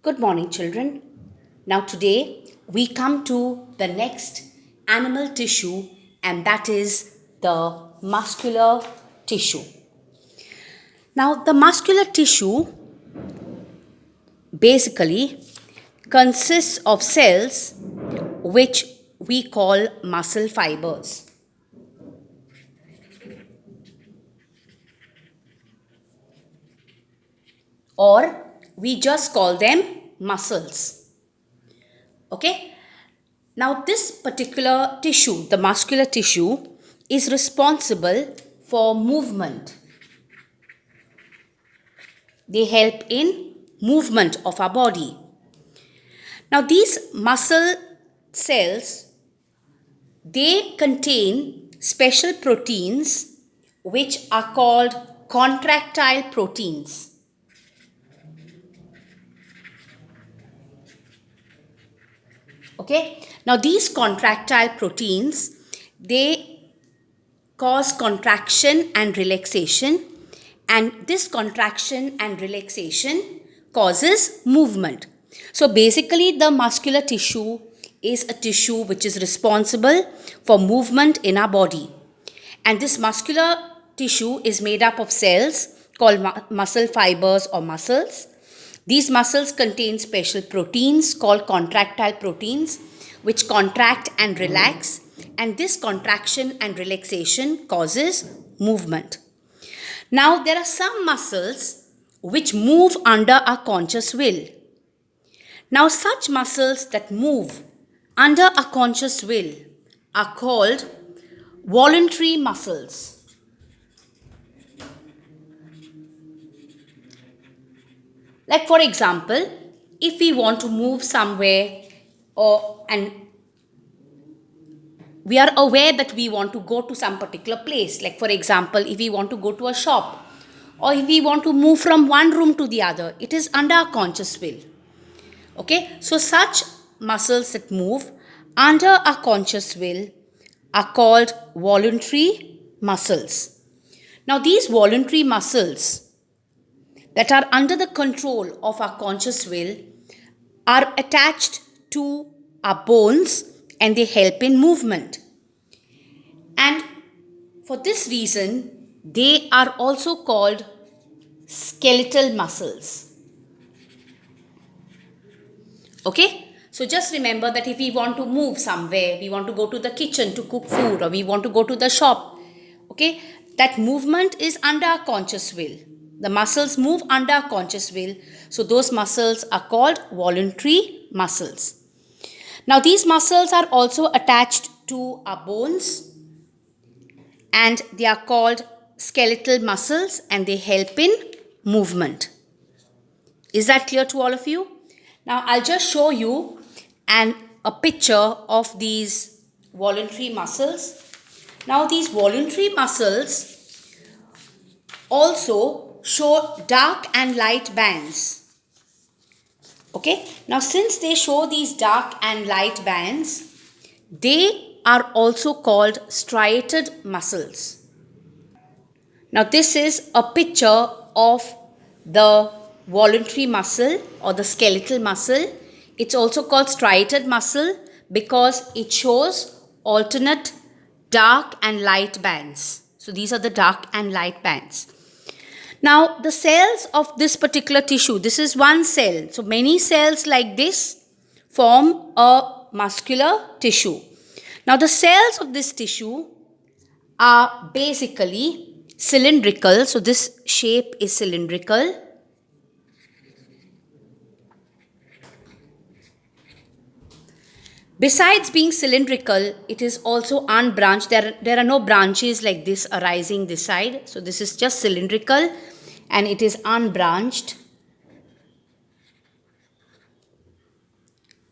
Good morning, children. Now, today we come to the next animal tissue, and that is the muscular tissue. Now, the muscular tissue basically consists of cells which we call muscle fibers, or we just call them muscles. Okay? Now, this particular tissue, the muscular tissue, is responsible for movement. They help in movement of our body. Now, these muscle cells, they contain special proteins which are called contractile proteins. Okay? Now, these contractile proteins, they cause contraction and relaxation, and this contraction and relaxation causes movement. So basically the muscular tissue is a tissue which is responsible for movement in our body, and this muscular tissue is made up of cells called muscle fibers or muscles. These muscles contain special proteins called contractile proteins which contract and relax, and this contraction and relaxation causes movement. Now, there are some muscles which move under our conscious will. Now, such muscles that move under our conscious will are called voluntary muscles. Like, for example, if we want to move somewhere and we are aware that we want to go to some particular place, like for example, if we want to go to a shop or if we want to move from one room to the other, it is under our conscious will. Okay, so such muscles that move under our conscious will are called voluntary muscles. Now, these voluntary muscles that are under the control of our conscious will are attached to our bones and they help in movement. And for this reason, they are also called skeletal muscles. Okay? So just remember that if we want to move somewhere, we want to go to the kitchen to cook food, or we want to go to the shop, okay, that movement is under our conscious will. The muscles move under our conscious will. So those muscles are called voluntary muscles. Now, these muscles are also attached to our bones and they are called skeletal muscles and they help in movement. Is that clear to all of you? Now, I'll just show you a picture of these voluntary muscles. Now, these voluntary muscles also show dark and light bands. Okay, now since they show these dark and light bands, they are also called striated muscles. Now, this is a picture of the voluntary muscle or the skeletal muscle. It's also called striated muscle because it shows alternate dark and light bands. So these are the dark and light bands. Now, the cells of this particular tissue, this is one cell. So many cells like this form a muscular tissue. Now, the cells of this tissue are basically cylindrical. So this shape is cylindrical. Besides being cylindrical, it is also unbranched. There are no branches like this arising this side. So this is just cylindrical and it is unbranched.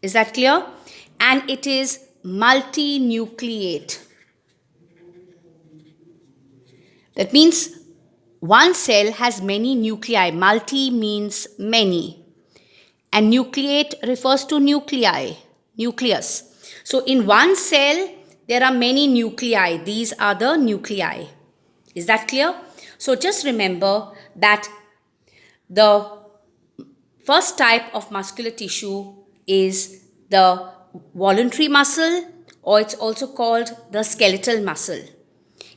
Is that clear? And it is multinucleate. That means one cell has many nuclei. Multi means many. And nucleate refers to nuclei, nucleus. So in one cell, there are many nuclei. These are the nuclei. Is that clear? So just remember that the First type of muscular tissue is the voluntary muscle, or it's also called the skeletal muscle.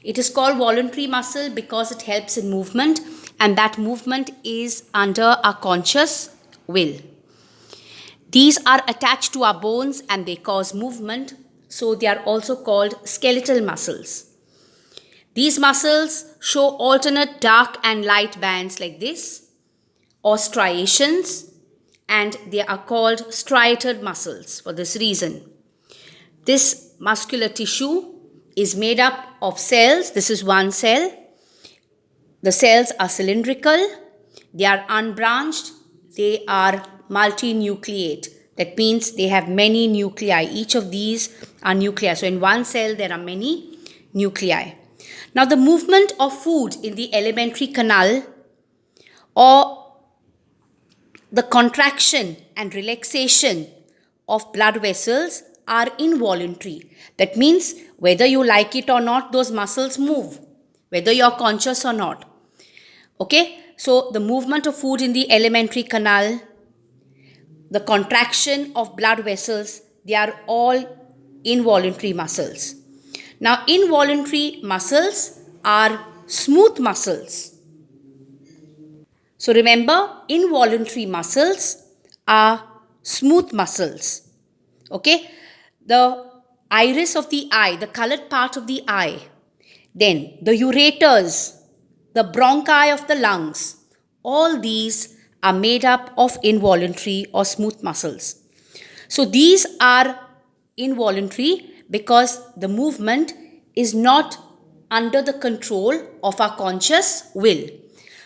It is called voluntary muscle because it helps in movement, and that movement is under our conscious will. These are attached to our bones and they cause movement, so they are also called skeletal muscles. These muscles show alternate dark and light bands like this, or striations, and they are called striated muscles for this reason. This muscular tissue is made up of cells. This is one cell. The cells are cylindrical, they are unbranched, they are multinucleate. That means they have many nuclei. Each of these are nuclei. So in one cell there are many nuclei. Now the movement of food in the alimentary canal, or the contraction and relaxation of blood vessels, are involuntary. That means whether you like it or not, those muscles move, whether you are conscious or not. Okay, so the movement of food in the alimentary canal, the contraction of blood vessels, they are all involuntary muscles. Now, involuntary muscles are smooth muscles. So remember, involuntary muscles are smooth muscles. Okay, the iris of the eye, the colored part of the eye, then the ureters, the bronchi of the lungs, all these are made up of involuntary or smooth muscles. So these are involuntary because the movement is not under the control of our conscious will.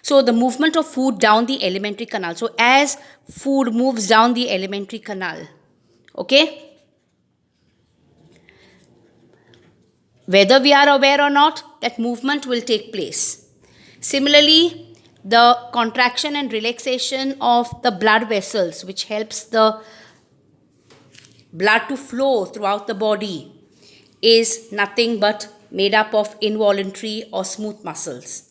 So the movement of food down the alimentary canal. So as food moves down the alimentary canal, okay, whether we are aware or not, that movement will take place. Similarly, the contraction and relaxation of the blood vessels, which helps the blood to flow throughout the body, is nothing but made up of involuntary or smooth muscles.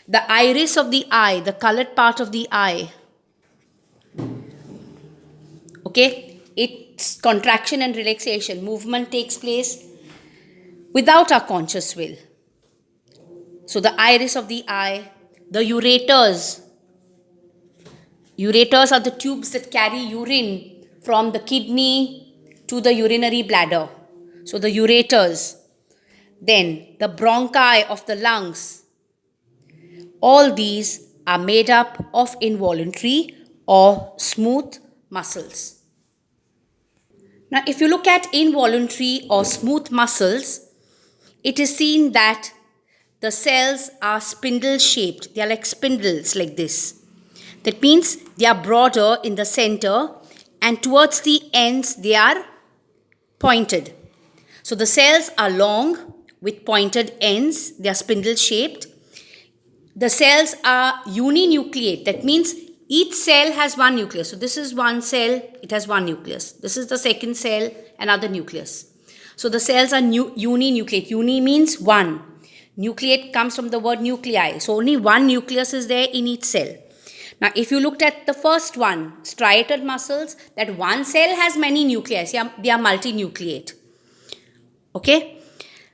The iris of the eye, the colored part of the eye, okay, its contraction and relaxation, movement takes place without our conscious will. So the iris of the eye, the ureters. Ureters are the tubes that carry urine from the kidney to the urinary bladder. So the ureters. Then the bronchi of the lungs. All these are made up of involuntary or smooth muscles. Now if you look at involuntary or smooth muscles, it is seen that the cells are spindle shaped. They are like spindles like this. That means they are broader in the center and towards the ends they are pointed. So the cells are long with pointed ends. They are spindle shaped. The cells are uninucleate. That means each cell has one nucleus. So this is one cell, it has one nucleus. This is the second cell, another nucleus. So the cells are uninucleate. Uni means one. Nucleate comes from the word nuclei. So only one nucleus is there in each cell. Now if you looked at the first one, striated muscles, that one cell has many nuclei. They are multinucleate. Okay.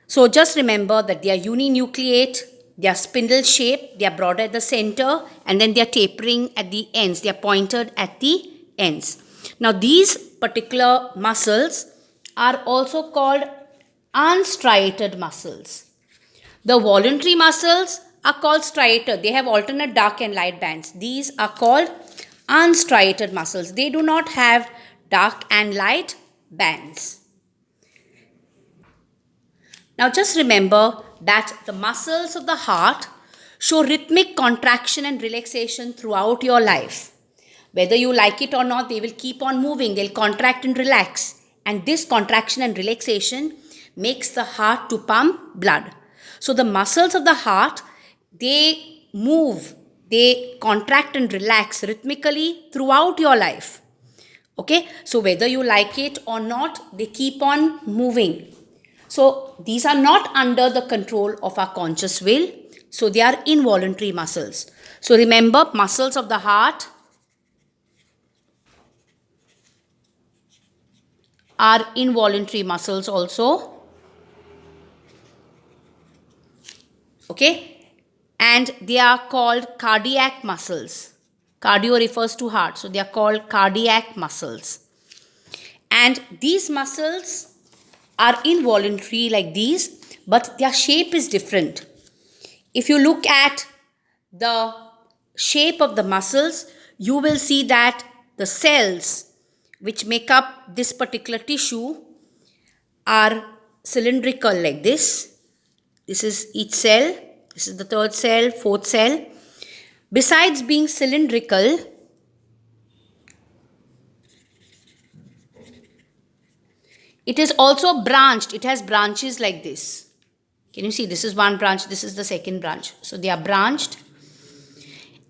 So just remember that they are uninucleate, they are spindle shaped, they are broad at the center, and then they are tapering at the ends. They are pointed at the ends. Now these particular muscles are also called unstriated muscles. The voluntary muscles are called striated. They have alternate dark and light bands. These are called unstriated muscles. They do not have dark and light bands. Now just remember that the muscles of the heart show rhythmic contraction and relaxation throughout your life. Whether you like it or not, they will keep on moving. They'll contract and relax. And this contraction and relaxation makes the heart to pump blood. So the muscles of the heart, they move, they contract and relax rhythmically throughout your life. Okay, so whether you like it or not, they keep on moving. So these are not under the control of our conscious will. So they are involuntary muscles. So remember, muscles of the heart, are involuntary muscles also. Okay, and they are called cardiac muscles. Cardio refers to heart, so they are called cardiac muscles. And these muscles are involuntary like these, but their shape is different. If you look at the shape of the muscles, you will see that the cells which make up this particular tissue are cylindrical like this. This is each cell. This is the third cell, fourth cell. Besides being cylindrical, it is also branched. It has branches like this. Can you see? This is one branch. This is the second branch. So they are branched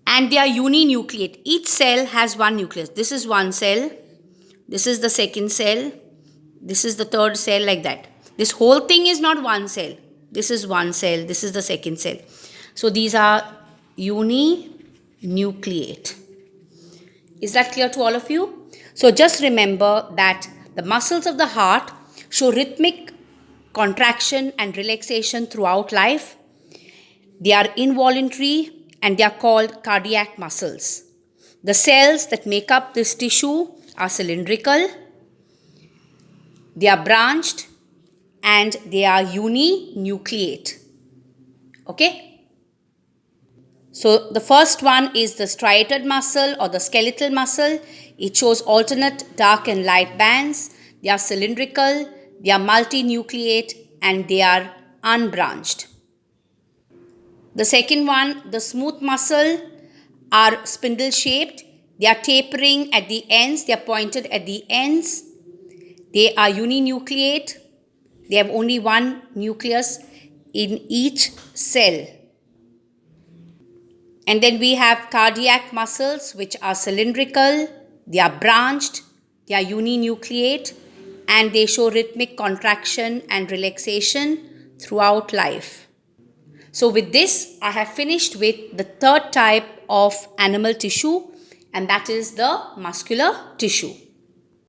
and they are uninucleate. Each cell has one nucleus. This is one cell. This is the second cell. This is the third cell, like that. This whole thing is not one cell. This is one cell. This is the second cell. So these are uninucleate. Is that clear to all of you? So just remember that the muscles of the heart show rhythmic contraction and relaxation throughout life. They are involuntary and they are called cardiac muscles. The cells that make up this tissue are cylindrical, they are branched, and they are uninucleate. Okay? So the first one is the striated muscle or the skeletal muscle. It shows alternate dark and light bands. They are cylindrical, they are multinucleate, and they are unbranched. The second one, the smooth muscle, are spindle shaped. They are tapering at the ends. They are pointed at the ends. They are uninucleate. They have only one nucleus in each cell. And then we have cardiac muscles, which are cylindrical. They are branched. They are uninucleate. And they show rhythmic contraction and relaxation throughout life. So with this, I have finished with the third type of animal tissue, and that is the muscular tissue.